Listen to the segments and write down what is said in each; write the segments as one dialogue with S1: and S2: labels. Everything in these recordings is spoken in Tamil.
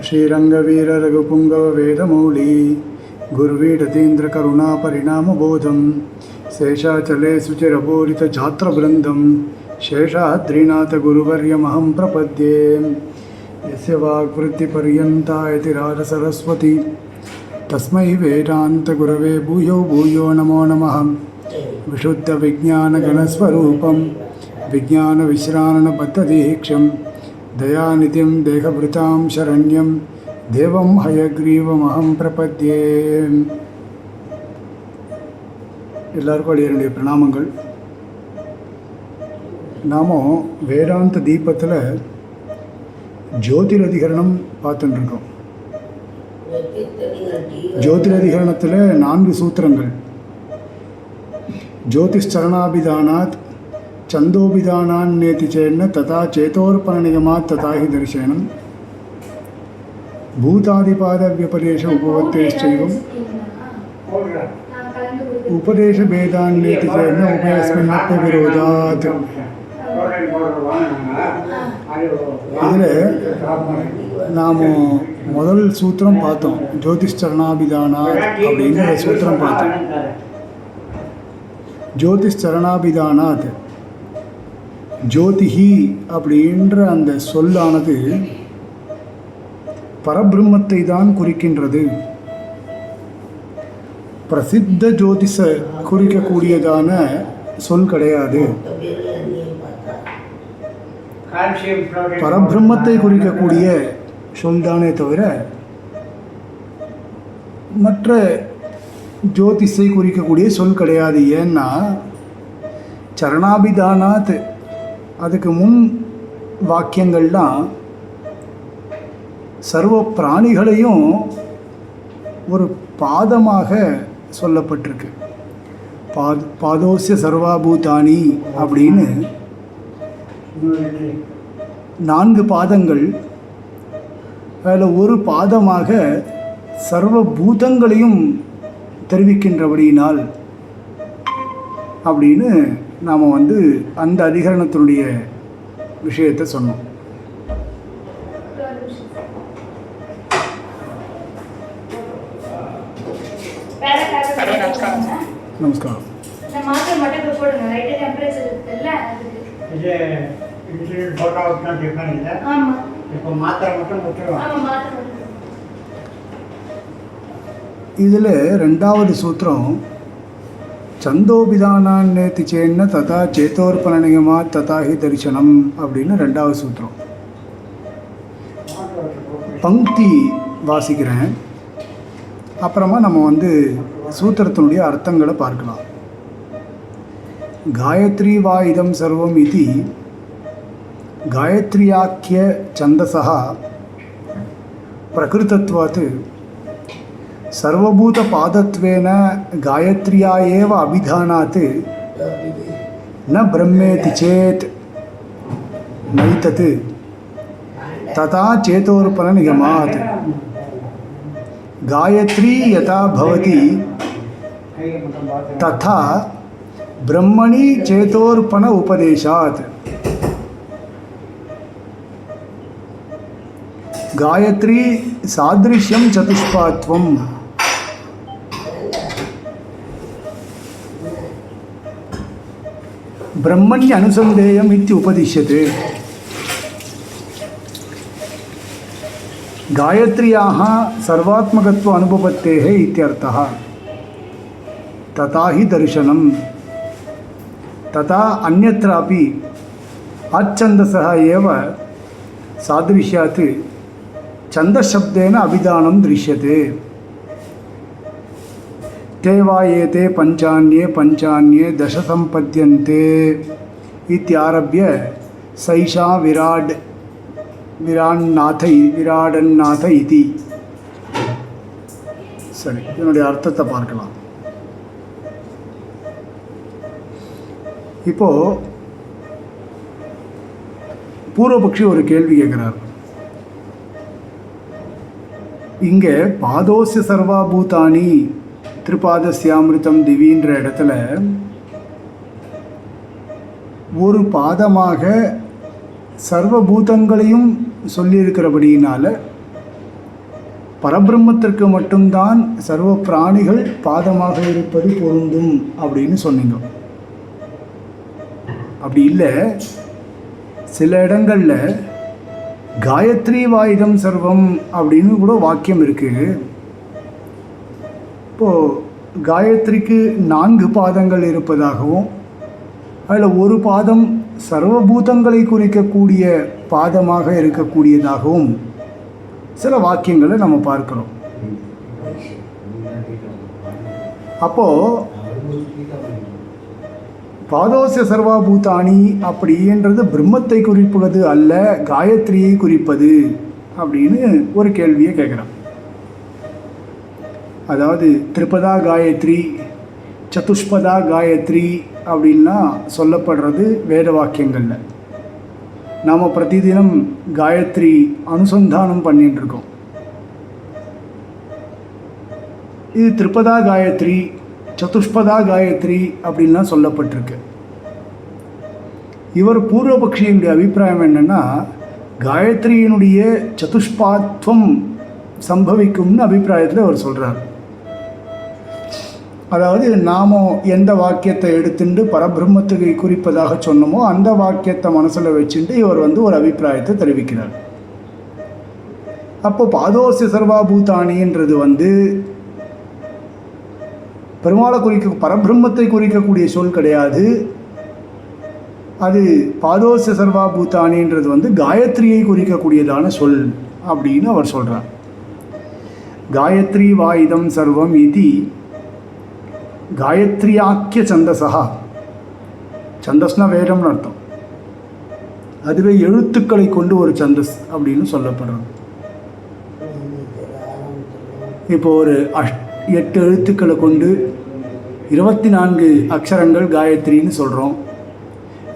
S1: श्रीरंगवीर रघुपुंगव वेदमौली गुरुवीडतीन्द्र करुणा परिणामबोधं शेषाचले सुचिरपूरित छात्रवृन्दं शेषाद्रिनाथ गुरुवर्यमहं प्रपद्ये यस्य वाग्वृत्तिपर्यन्ता यतिराज सरस्वती तस्मै वेदांत गुरवे भूयो भूयो नमो नमः। विशुद्ध विज्ञान गणस्वरूपं विज्ञान विश्राणन बद्धदीक्षं दयानिधिं देहभृतां शरण्यं देवं हयग्रीवमहं प्रपद्ये। எல்லாருக்கும் அடியனுடைய பிரணாமங்கள். நாம் வேதாந்த தீபத்தில் ஜோதிரதிகரணம் பார்த்துட்டு இருக்கோம். ஜோதிரதிகரணத்தில் 4 சூத்திரங்கள். ஜோதிஷ்சரணாபிதானாத் சந்தோபிதானான்னேதி சேன்ன ததா சேதோர்பணநிகமாத் ததாஹி தரிசனம் பூதாதிபாத வியபதேச உபவத்தேஷ்சைவம் உபதேச பேதான்னேதி சேன்ன உபயஸ்மின்னப்ப விரோதாத். இதில் நாம் முதல் சூத்திரம் பார்த்தோம். ஜோதிஷ்சரணாபிதானாத் அப்படிங்கிற சூத்திரம் பார்த்தோம். ஜோதிஷ்சரணாபிதானாத் ஜோதிஹி அப்படின்ற அந்த சொல்லானது பரபிரம்மத்தை தான் குறிக்கின்றது. பிரசித்த ஜோதிஷ குறிக்கக்கூடியதான சொல் கிடையாது. பரபிரம்மத்தை குறிக்கக்கூடிய சொல்தானே தவிர மற்ற ஜோதிஷை குறிக்கக்கூடிய சொல் கிடையாது. ஏன்னா சரணாபிதானாத் அதுக்கு முன் வாக்கியங்கள்லாம் சர்வ பிராணிகளையும் ஒரு பாதமாக சொல்லப்பட்டிருக்கு. பாதோஸ்ய சர்வாபூதானி அப்படின்னு 4 பாதங்கள். அதில் ஒரு பாதமாக சர்வ பூதங்களையும் தெரிவிக்கின்றபடியினால் அப்படின்னு நாம் அந்த அதிகரணத்தினுடைய விஷயத்தை சொன்னோம். நமஸ்காரம். இதில் 2வது சூத்திரம் சந்தோபிதானான்னேதி சேன்ன ததா சேதோர்பணநிகமா ததாஹி தரிசனம் அப்படின்னு 2வது சூத்திரம். பங்கி வாசிக்கிறேன், அப்புறமா நம்ம சூத்திரத்தினுடைய அர்த்தங்களை பார்க்கலாம். காயத்ரி வா இதம் சர்வம் இது காயத்ரியாக்கிய சந்தசா பிரகிருதத்வாத் சர்வபூத பாதத்வேன காயத்ரியா ஏவ அபிதானாத் ந பிரம்மேதி சேத் நைதத் ததா சேதோர்பண நிகமாத். காயத்ரி யதா பவதி ததா பிரம்மணி சேதோர்பண உபதேசாத். காயத்ரி சாதிருஷ்யம் சதுஷ்பாத்வம் பிரம்மண்ய அனுசந்தேயம் இத்தி உபதிஷ்யதே. காயத்ரியாः சர்வாத்மகத்வ அனுபவத்தேः இत्यर्थः. ததாஹி தரிசனம் ததா அந்யத்ராபி அச்சந்தசः एव सादृश्यात् छन्दशब्देन अभिधानं दृश्यते. ते वा एते पञ्चान्ये दश सम्पद्यन्ते इत्यारभ्य सैषा விராடன்னாத இதி. சரி, இதனுடைய அர்த்தத்தை பார்க்கலாம். இப்போ பூர்வபக்ஷி ஒரு கேள்வி கேட்கிறார். இங்கே பாதோஸ்ய சர்வாபூதானி திரிபாதஸ்யாமிருதம் திவின்ற இடத்துல ஒரு பாதமாக சர்வபூதங்களையும் சொல்லியிருக்கிறபடியினால் பரபிரம்மத்திற்கு மட்டும்தான் சர்வ பிராணிகள் பாதமாக இருப்பது பொருந்தும் அப்படின்னு சொன்னீங்க. அப்படி இல்லை, சில இடங்களில் காயத்ரி வாயுதம் சர்வம் அப்படின்னு கூட வாக்கியம் இருக்குது. இப்போது காயத்ரிக்கு 4 பாதங்கள் இருப்பதாகவும் அதில் ஒரு பாதம் சர்வபூதங்களை குறிக்கக்கூடிய பாதமாக இருக்கக்கூடியதாகவும் சில வாக்கியங்களை நம்ம பார்க்கிறோம். அப்போது பாதோஸ்ய சர்வாபூதானி அப்படின்றது பிரம்மத்தை குறிப்பது அல்ல, காயத்ரியை குறிப்பது அப்படின்னு ஒரு கேள்வியை கேட்குறான். அதாவது திரிபதா காயத்ரி, சதுஷ்பதா காயத்ரி அப்படின்லாம் சொல்லப்படுறது வேத வாக்கியங்களில். நாம் பிரதிதினம் காயத்ரி அனுசந்தானம் பண்ணிட்டு இருக்கோம். இது திரிபதா காயத்ரி, சதுஷ்பதா காயத்ரி அப்படின்லாம் சொல்லப்பட்டிருக்கு. இவர் பூர்வபக்ஷியினுடைய அபிப்பிராயம் என்னென்னா, காயத்ரியினுடைய சதுஷ்பாத்வம் சம்பவிக்கும்னு அபிப்பிராயத்தில் அவர் சொல்கிறார். அதாவது நாம் எந்த வாக்கியத்தை எடுத்துட்டு பரபிரம்மத்துக்கு குறிப்பதாக சொன்னோமோ அந்த வாக்கியத்தை மனசில் வச்சுட்டு இவர் ஒரு அபிப்பிராயத்தை தெரிவிக்கிறார். அப்போ பாதோஸ்ய சர்வாபூதானின்றது பெருமாளை பரபிரம்மத்தை குறிக்கக்கூடிய சொல் கிடையாது. அது பாதோஸ்ய சர்வாபூதானின்றது காயத்ரியை குறிக்கக்கூடியதான சொல் அப்படின்னு அவர் சொல்கிறார். காயத்ரி வாயுதம் சர்வம் இது காயத்ரியாக்கிய சந்தசா. சந்தஸ்னா வேதம்னு அர்த்தம். அதுவே எழுத்துக்களை கொண்டு ஒரு சந்தஸ் அப்படின்னு சொல்லப்படுறது. இப்போ ஒரு 8 எழுத்துக்களை கொண்டு 24 அக்ஷரங்கள் காயத்ரின்னு சொல்கிறோம்.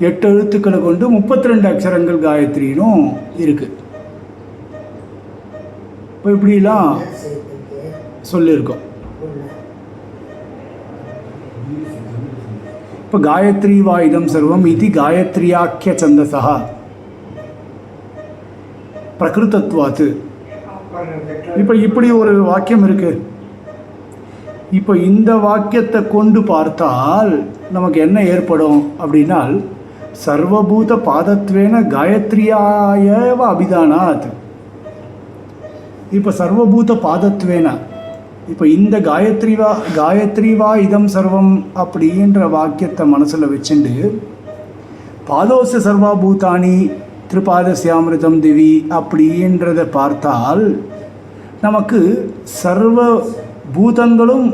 S1: 8 எழுத்துக்களை கொண்டு 32 அக்ஷரங்கள் காயத்ரினும் இருக்குது. இப்போ இப்படிலாம் சொல்லியிருக்கோம். இப்போ காயத்ரி வாயுதம் சர்வம் இது காயத்ரியாக்கிய சந்தசா பிரகிருதத்வாத்து. இப்போ இப்படி ஒரு வாக்கியம் இருக்குது. இப்போ இந்த வாக்கியத்தை கொண்டு பார்த்தால் நமக்கு என்ன ஏற்படும் அப்படின்னால், சர்வபூத பாதத்வேன காயத்ரியாயவ அபிதானாத். இப்போ சர்வபூத பாதத்வேன, இப்போ இந்த காயத்ரி வா இதம் சர்வம் அப்படின்ற வாக்கியத்தை மனசில் வச்சுண்டு பாதோஸ்ய சர்வாபூதானி திரிபாதஸ்யாமிருதம் திவி அப்படின்றத பார்த்தால் நமக்கு சர்வ பூதங்களும்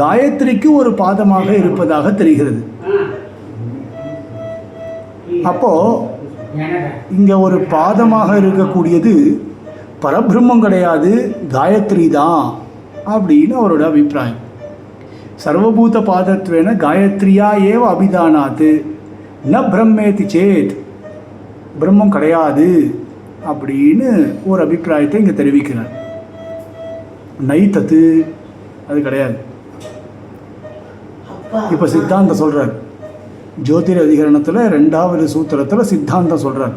S1: காயத்ரிக்கு ஒரு பாதமாக இருப்பதாக தெரிகிறது. அப்போது இங்கே ஒரு பாதமாக இருக்கக்கூடியது பரபிரம்மம் கிடையாது, காயத்ரி தான் அப்படின்னு அவரோட அபிப்பிராயம். சர்வபூத பாதத்வேன காயத்ரியா ஏவ அபிதானாத்து ந பிரம்மேதி சேத், பிரம்மம் கிடையாது அப்படின்னு ஒரு அபிப்பிராயத்தை இங்கே தெரிவிக்கிறார். நைத்தத்து, அது கிடையாது. இப்போ சித்தாந்தம் சொல்கிறார். ஜோதிட அதிகரணத்தில் 2வது சூத்திரத்தில் சித்தாந்தம் சொல்கிறார்.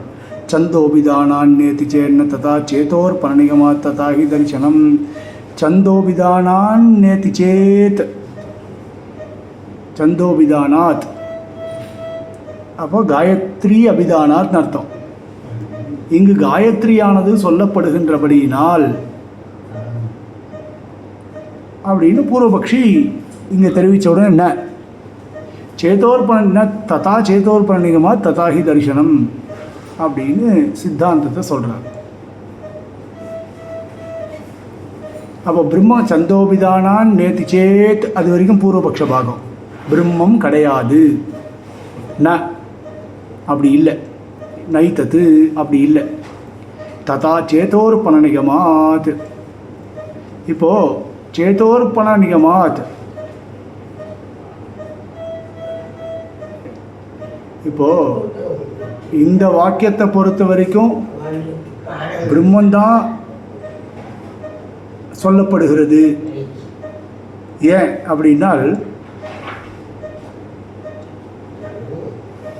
S1: சந்தோபிதானான்னேதி சேன்ன ததா சேதோர் பரணிகமா ததா ஹி தரிசனம். சந்தோபிதானான்னேதி சேத், சந்தோபிதானாத், அப்போ காயத்ரி அபிதானாத்னு அர்த்தம். இங்கு காயத்ரியானது சொல்லப்படுகின்றபடியினால் அப்படின்னு பூர்வபக்ஷி இங்கே தெரிவித்த உடனே என்ன சேதோர்பண ததா சேதோர்பணிகமா ததாஹி தரிசனம் அப்படின்னு சித்தாந்தத்தை சொல்கிறார். அப்போ பிரம்ம சந்தோபிதானான் நேத்தி சேத், அது வரைக்கும் பூர்வபக்ஷ பாகம். பிரம்மம் கிடையாது, ந அப்படி இல்லை, நைத்தத்து அப்படி இல்லை, ததா சேதோர்பண நிகமாத். இப்போது சேதோர்பண நிகமாத், இப்போது இந்த வாக்கியத்தை பொறுத்த வரைக்கும் பிரம்மந்தான் சொல்லப்படுகிறது. ஏன் அப்படின்னால்,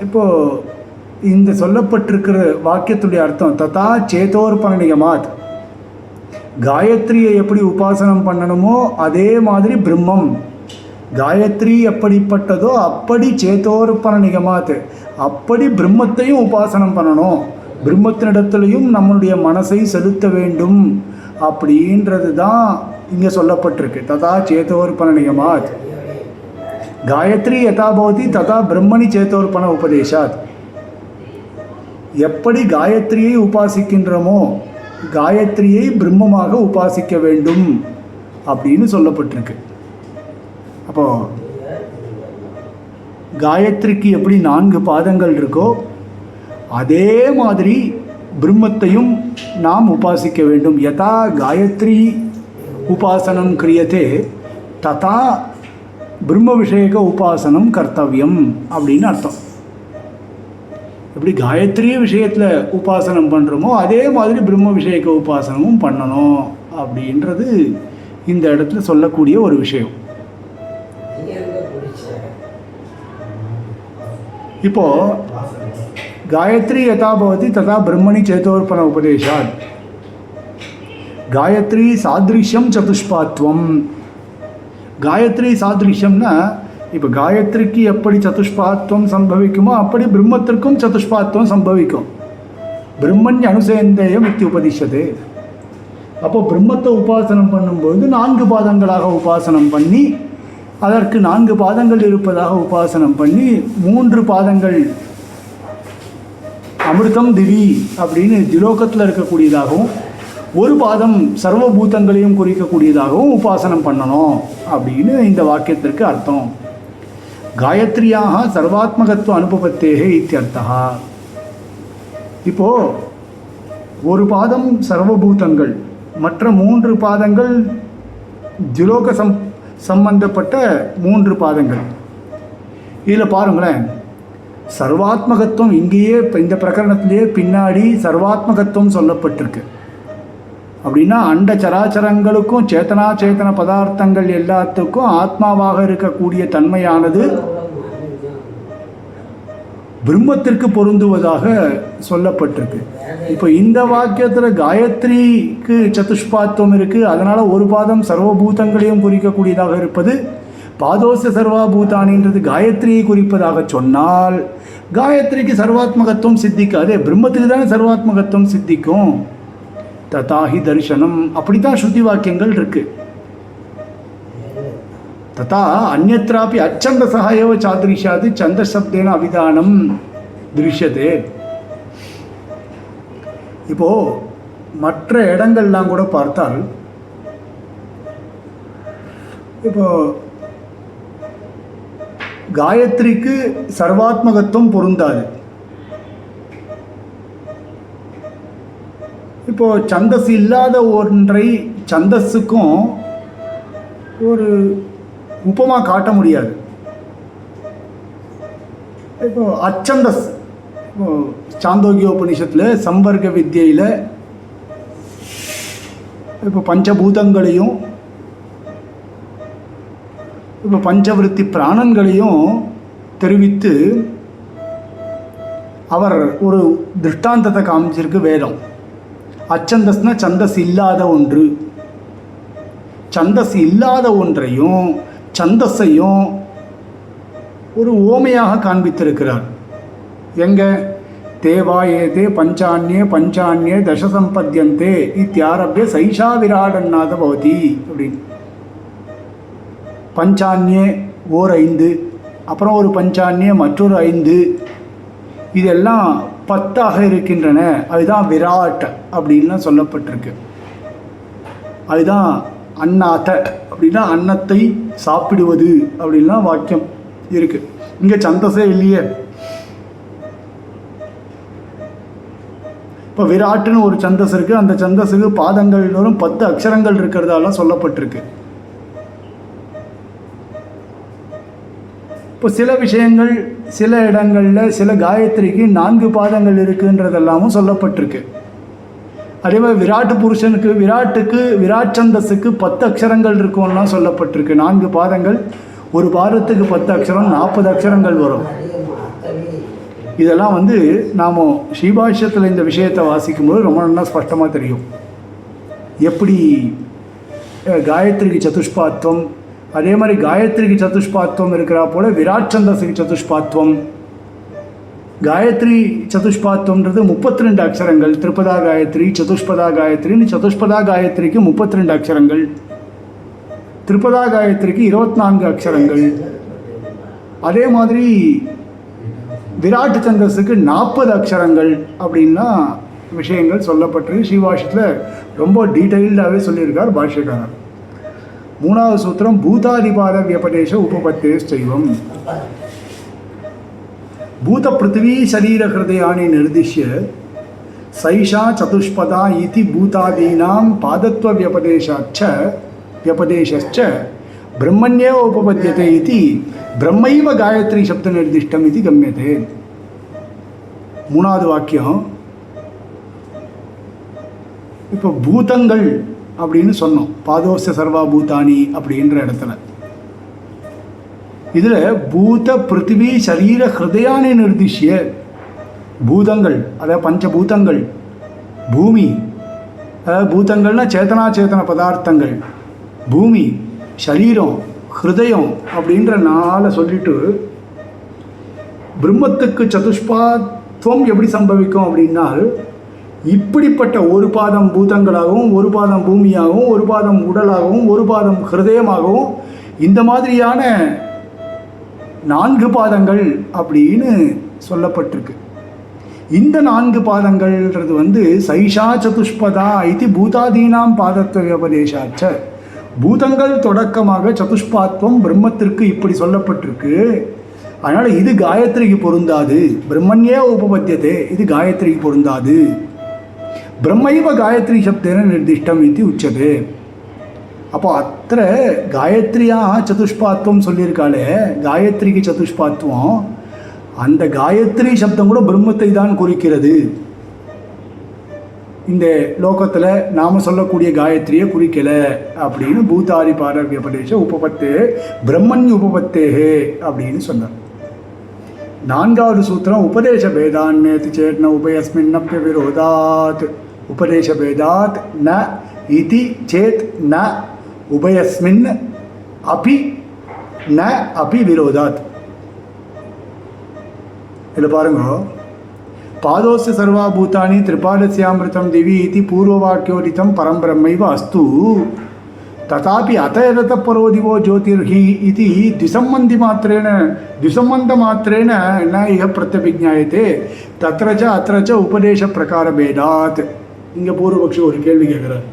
S1: இப்போது இந்த சொல்லப்பட்டிருக்கிற வாக்கியத்துடைய அர்த்தம் ததா சேதோர்பண நிகமாத், காயத்ரியை எப்படி உபாசனம் பண்ணணுமோ அதே மாதிரி பிரம்மம், காயத்ரி எப்படிப்பட்டதோ அப்படி சேத்தோர்பண நிகமாத், அப்படி பிரம்மத்தையும் உபாசனம் பண்ணணும், பிரம்மத்தினிடத்துலையும் நம்மளுடைய மனசை செலுத்த வேண்டும் அப்படின்றது தான் இங்கே சொல்லப்பட்டிருக்கு. ததா சேத்தோர்பண நிகமாத் காயத்ரி யதா பவதி ததா பிரம்மணி சேத்தோர்பண உபதேசாத். எப்படி காயத்ரியை உபாசிக்கின்றோமோ காயத்ரியை பிரம்மமாக உபாசிக்க வேண்டும் அப்படின்னு சொல்லப்பட்டிருக்கு. அப்போது காயத்ரிக்கு எப்படி 4 பாதங்கள் இருக்கோ அதே மாதிரி பிரம்மத்தையும் நாம் உபாசிக்க வேண்டும். யதா காயத்ரி உபாசனம் கிரியதே ததா பிரம்ம விஷயக உபாசனம் கர்த்தவியம் அப்படின்னு அர்த்தம். எப்படி காயத்ரி விஷயத்தில் உபாசனம் பண்ணுறோமோ அதே மாதிரி பிரம்ம விஷயக உபாசனமும் பண்ணணும் அப்படின்றது இந்த இடத்துல சொல்லக்கூடிய ஒரு விஷயம். இப்போது காயத்ரி யதா பவதி ததா பிரம்மணி சேத்தோர்பண உபதேசாத். காயத்ரி சாதிருஷ்யம் சதுஷ்பாத்வம். காயத்ரி சாதிருஷ்யம்னா இப்போ காயத்ரிக்கு எப்படி சதுஷ்பாத்வம் சம்பவிக்குமோ அப்படி பிரம்மத்திற்கும் சதுஷ்பாத்வம் சம்பவிக்கும். பிரம்மண்ய அனுசேந்தேயம் இத்தி உபதிஷதே. அப்போ பிரம்மத்தை உபாசனம் பண்ணும்போது 4 பாதங்களாக உபாசனம் பண்ணி, அதற்கு 4 பாதங்கள் இருப்பதாக உபாசனம் பண்ணி, 3 பாதங்கள் அமிர்தம் திவி அப்படின்னு திலோகத்தில் இருக்கக்கூடியதாகவும், ஒரு பாதம் சர்வபூதங்களையும் குறிக்கக்கூடியதாகவும் உபாசனம் பண்ணணும் அப்படின்னு இந்த வாக்கியத்திற்கு அர்த்தம். காயத்ரியாக சர்வாத்மகத்துவ அனுபவத்தேகே இத்தியர்த்தா. இப்போது ஒரு பாதம் சர்வபூதங்கள், மற்ற 3 பாதங்கள் திலோக சம்பந்தப்பட்ட 3 பாதங்கள். இதில் பாருங்களேன், சர்வாத்மகத்துவம் இங்கேயே இந்த பிரகரணத்திலேயே பின்னாடி சர்வாத்மகத்துவம் சொல்லப்பட்டிருக்கு. அப்படின்னா அண்ட சராச்சரங்களுக்கும் சேத்தனா சேத்தன பதார்த்தங்கள் எல்லாத்துக்கும் ஆத்மாவாக இருக்கக்கூடிய தன்மையானது பிரம்மத்திற்கு பொருந்துவதாக சொல்லப்பட்டிருக்கு. இப்போ இந்த வாக்கியத்தில் காயத்ரிக்கு சதுஷ்பாத்வம் இருக்குது, அதனால் ஒரு பாதம் சர்வபூதங்களையும் குறிக்கக்கூடியதாக இருப்பது பாதோச சர்வாபூதானின்றது காயத்ரியை குறிப்பதாக சொன்னால் காயத்ரிக்கு சர்வாத்மகத்துவம் சித்திக்காதே, பிரம்மத்துக்கு தானே சர்வாத்மகத்துவம் சித்திக்கும். ததாஹி தரிசனம், அப்படித்தான் ஸ்ருதி வாக்கியங்கள் இருக்கு. ததா அந்யத்ராபி அச்சந்தசா ஏவ சாதிருஷ்யாது சந்த சப்தேன அபிதானம் திருஷ்யதே. இப்போ மற்ற இடங்கள்லாம் கூட பார்த்தால், இப்போ காயத்ரிக்கு சர்வாத்மகத்துவம் பொருந்தாது. இப்போ சந்தஸ் இல்லாத ஒன்றை சந்தஸுக்கும் ஒரு உபமா காட்ட முடியாது. இப்போ அச்சந்தஸ், இப்போ சாந்தோக்கியோபனிஷத்தில் சம்பர்க்க வித்தியில் இப்போ பஞ்சபூதங்களையும் இப்போ பஞ்சவிருத்தி பிராணன்களையும் தெரிவித்து அவர் ஒரு திருஷ்டாந்தத்தை காமிச்சிருக்கு வேதம். அச்சந்தஸ்னா சந்தஸ் இல்லாத ஒன்று, சந்தஸ் இல்லாத ஒன்றையும் சந்தஸையும் ஒரு ஓமையாக காண்பித்திருக்கிறார். எங்க தேவா ஏதே பஞ்சான்யே பஞ்சான்யே தசசம்பத்தியந்தே இத்தியாரபிய சைஷா விராடன்னாத பவதி அப்படின்னு. பஞ்சான்யே ஓர் 5, அப்புறம் ஒரு பஞ்சான்யே மற்றொரு 5, இதெல்லாம் 10ஆக இருக்கின்றன. அதுதான் விராட் அப்படின்லாம் சொல்லப்பட்டிருக்கு. அதுதான் அன்னாத்த அப்படின்னா அன்னத்தை சாப்பிடுவது அப்படின்லாம் வாக்கியம் இருக்கு. இங்கே சந்தஸே இல்லையே. இப்போ விராட்டுன்னு ஒரு சந்தஸ் இருக்குது, அந்த சந்தஸுக்கு பாதங்கள் வரும் 10 அக்ஷரங்கள் இருக்கிறதாலாம் சொல்லப்பட்டிருக்கு. இப்போ சில விஷயங்கள் சில இடங்களில் சில காயத்ரிக்கு 4 பாதங்கள் இருக்குன்றதெல்லாமும் சொல்லப்பட்டிருக்கு. அதே மாதிரி விராட்டு புருஷனுக்கு விராட் சந்தஸுக்கு 10 அக்ஷரங்கள் இருக்கும்லாம் சொல்லப்பட்டிருக்கு. 4 பாதங்கள், ஒரு பாதத்துக்கு 10 அக்ஷரம், 40 அக்ஷரங்கள் வரும். இதெல்லாம் நாம் ஸ்ரீபாஷ்யத்தில் இந்த விஷயத்தை வாசிக்கும்போது ரொம்ப நல்லா ஸ்பஷ்டமாக தெரியும். எப்படி காயத்ரிக்கு சதுஷ்பாத்வம், அதே மாதிரி காயத்ரிக்கு சதுஷ்பாத்வம் இருக்கிறா போல் விராட் சந்தஸுக்கு சதுஷ்பாத்வம். காயத்ரி சதுஷ்பாத்வம்ன்றது 32 அக்ஷரங்கள். திரிபதா காயத்ரி, சதுஷ்பதா காயத்ரின்னு சதுஷ்பதா காயத்ரிக்கு 32 அக்ஷரங்கள், திரிபதா காயத்ரிக்கு 24 அக்ஷரங்கள். அதே மாதிரி விராட் சந்தஸுக்கு 40 அக்ஷரங்கள் அப்படின்னா விஷயங்கள் சொல்லப்பட்டிருக்கு. ஸ்ரீபாஷ்யத்தில் ரொம்ப டீட்டெயில்டாகவே சொல்லியிருக்கார் பாஷ்யக்காரர். 3வது சூத்திரம் பூதாதிபாத வியபதேச உபபத்தே செய்வம். பூத பிருத்திவி சரீர ஹிருதயானி நிர்திஷ்ய சைஷா சதுஷ்பதா இதி பூதாதீனாம் பாதத்வ வியபதேசச்ச பிரம்மண்யேவ உபபத்யதே இதி பிரம்மைவ காயத்ரி சப்த நிர்திஷ்டம் இது கம்யதே. 3வது வாக்கியம். இப்போ பூதங்கள் அப்படின்னு சொன்னோம், பாதோஸ்ய சர்வா பூதானி அப்படின்ற இடத்துல. இதில் பூத பிருத்திவி சரீர ஹிருதயானி நிர்திஷ்ய பூதங்கள், அதாவது பஞ்சபூதங்கள், பூமி, அதாவது பூதங்கள்னா சேத்தனா பதார்த்தங்கள், பூமி, சரீரம், ஹிருதயம் அப்படின்ற 4 சொல்லிட்டு பிரம்மத்துக்கு சதுஷ்பாத்வம் எப்படி சம்பவிக்கும் அப்படின்னால், இப்படிப்பட்ட ஒரு பாதம் பூதங்களாகவும், ஒரு பாதம் பூமியாகவும், ஒரு பாதம் உடலாகவும், ஒரு பாதம் ஹிருதயமாகவும், இந்த மாதிரியான 4 பாதங்கள் அப்படின்னு சொல்லப்பட்டிருக்கு. இந்த 4 பாதங்கள்ன்றது சைஷா சதுஷ்பதா இது பூதாதீனாம் பாதத்துவ வியபதேசாச்ச. பூதங்கள் தொடக்கமாக சதுஷ்பாத்வம் பிரம்மத்திற்கு இப்படி சொல்லப்பட்டிருக்கு. அதனால் இது காயத்ரிக்கு பொருந்தாது. பிரம்மண்யே உபபத்தியதே, இது காயத்ரிக்கு பொருந்தாது. பிரம்மைவ காயத்ரி சப்தேன நிர்திஷ்டம் இது உச்சதே. அப்போ அத்த காயத்ரியா சதுஷ்பாத்வம் சொல்லியிருக்காளே, காயத்ரிக்கு சதுஷ்பாத்வம், அந்த காயத்ரி சப்தம் கூட பிரம்மத்தை தான் குறிக்கிறது. இந்த லோகத்தில் நாம் சொல்லக்கூடிய காயத்ரியை குறிக்கலை அப்படின்னு பூதாதி பார வியபதேச உபபத்தே பிரம்மன் உபபத்தேஹே அப்படின்னு சொன்னார். 4வது சூத்திரம் உபதேச பேதான்னேதி சேத்ன உபயஸ்மின்னப்ய விரோதாத். உபதேச பேதாத் ந இதி சேத் ந உபயஸ்மின் அபி ந அபி விரோதாத். இதில் பாருங்க, பாதோஸ்ய சர்வா பூதானி திரிபாதஸ்யாமிருதம் திவி இதி பூர்வவாக்கியோதிதம் பரம் பிரம்மைவ அஸ்து ததாபி அத்தயதத பரோதிவோ ஜோதிர்ஹி இதி द्विसम्बन्धमात्रेण न इह प्रत्यभिज्ञायते तत्रच अत्रच उपदेश प्रकार भेदात्. இங்கே பூர்வபக்ஷி ஒரு கேள்வி கேட்குறார்.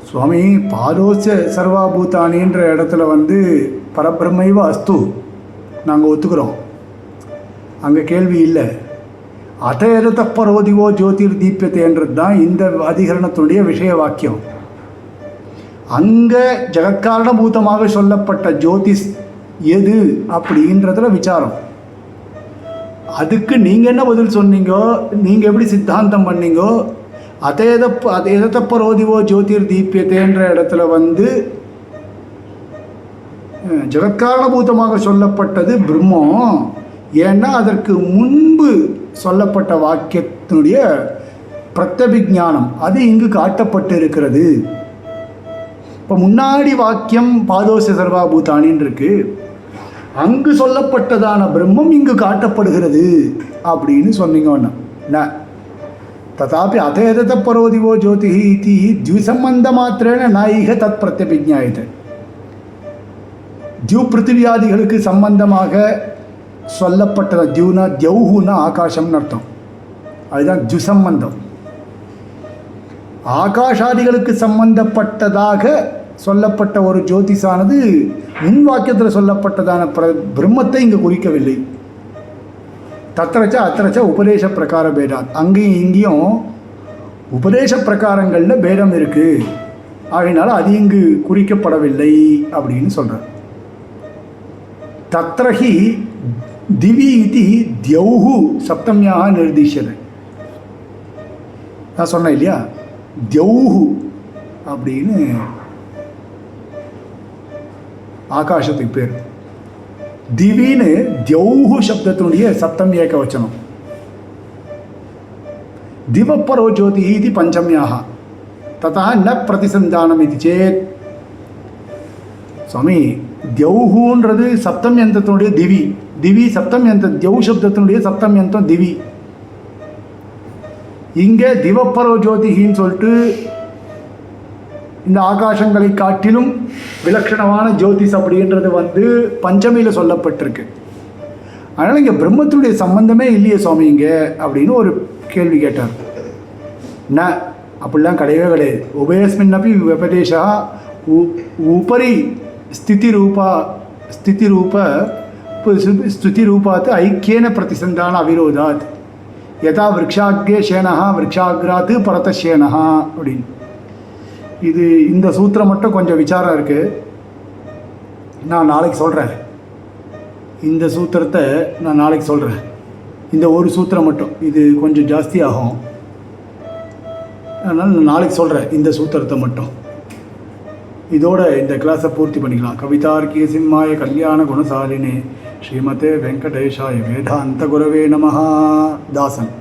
S1: சுவாமி, பாதோஸ்ய சர்வா பூதானின்ற இடத்துல பரபிரம்மைவ அஸ்து நாங்கள் ஒத்துக்கிறோம், அங்கே கேள்வி இல்லை. அத்தயதத பரோதிவோ ஜோதிர் தீபியத்தைன்றது தான் இந்த அதிகரணத்துடைய விஷய வாக்கியம். அங்கே ஜெகத்காரணபூதமாக சொல்லப்பட்ட ஜோதிஷ் எது அப்படின்றதுல விசாரம். அதுக்கு நீங்கள் என்ன பதில் சொன்னீங்கோ, நீங்கள் எப்படி சித்தாந்தம் பண்ணீங்கோ, அதேத பரோதிவோ ஜோதிர் தீபியத்தைன்ற இடத்துல ஜெகத்காரணபூதமாக சொல்லப்பட்டது பிரம்மம். ஏன்னா அதற்கு முன்பு சொல்லப்பட்ட வாக்கியத்தினுடைய பிரத்யபிஞானம் அது இங்கு காட்டப்பட்டு இருக்கிறது. இப்போ முன்னாடி வாக்கியம் பாதோஸ்ய சர்வா பூதானின்னு இருக்கு, அங்கு சொல்லப்பட்டதான பிரம்மம் இங்கு காட்டப்படுகிறது அப்படின்னு சொன்னீங்கன்னா ததாபி அதேதத பரோதிவோ ஜோதிஹி இதி द्विसम्बन्ध மாத்திரேன நாயிக தத் பிரத்யபிஞாயத்தை. தியூ பிருத்திவியாதிகளுக்கு சம்பந்தமாக சொல்லப்பட்டது. தியூனா தியௌஹுனா ஆகாசம்னு அர்த்தம், அதுதான் द्विसम्बन्धம். ஆகாஷாதிகளுக்கு சம்பந்தப்பட்டதாக சொல்லப்பட்ட ஒரு ஜோதிஷானது முன் வாக்கியத்தில் சொல்லப்பட்டதான பிரம்மத்தை இங்கு குறிக்கவில்லை. தத்திரச்ச அத்திரச்ச உபதேச பிரகார பேதாத். அங்கேயும் இங்கேயும் உபதேச பிரகாரங்களில் பேதம் இருக்குது, ஆகையினால அது இங்கு குறிக்கப்படவில்லை அப்படின்னு சொல்கிறார். தத்ரஹி திவி இதி தியௌஹு சப்தமியாக நிர்திஷ்யது. நான் சொன்னேன் இல்லையா, தியௌஹு அப்படின்னு ஆகாசத்துக்கு பேர். திவின்னு தியௌஹு சப்தத்தினுடைய சப்தம் ஏக வச்சனம். திவப்பரோ ஜோதிஹி இது பஞ்சமியாக ததா ந பிரதிசந்தானம் இது சேத். சுவாமி, தியௌஹுன்றது சப்தம் யந்தத்தினுடைய திவி, திவி சப்தம் யந்தம், தியௌ சப்தத்தினுடைய சப்தம் யந்தம் திவி. இங்கே திவப்பரோ ஜோதிஹின்னு சொல்லிட்டு இந்த ஆகாசங்களை காட்டிலும் விலட்சணமான ஜோதிஷ் அப்படின்றது பஞ்சமியில் சொல்லப்பட்டிருக்கு. அதனால் இங்கே பிரம்மத்தினுடைய சம்பந்தமே இல்லையே சுவாமி இங்கே அப்படின்னு ஒரு கேள்வி கேட்டார். ந, அப்படிலாம் கிடையவே கிடையாது. உபயஸ்மின்னப்பி விபதேசா உபரி ஸ்திதிரூபாத் ஐக்கியேன பிரதிசந்தான அவிரோதாத் யதா விரக்ஷாக்யே சேனஹா விரக்ஷாக்ராத் பரதசேனஹா அப்படின்னு. இது இந்த சூத்திரம் மட்டும் கொஞ்சம் விசாரம் இருக்குது, நான் நாளைக்கு சொல்கிறேன். இந்த சூத்திரத்தை நான் நாளைக்கு சொல்கிறேன். இந்த ஒரு சூத்திரம் மட்டும் இது கொஞ்சம் ஜாஸ்தி ஆகும், அதனால் நான் நாளைக்கு சொல்கிறேன் இந்த சூத்திரத்தை மட்டும். இதோட இந்த கிளாஸை பூர்த்தி பண்ணிக்கலாம். கவிதார்க்கிய சிம்மாய கல்யாண குணசாலினே ஸ்ரீமதே வெங்கடேஷாய வேதாந்த குரவே நமஹ. தாசன்.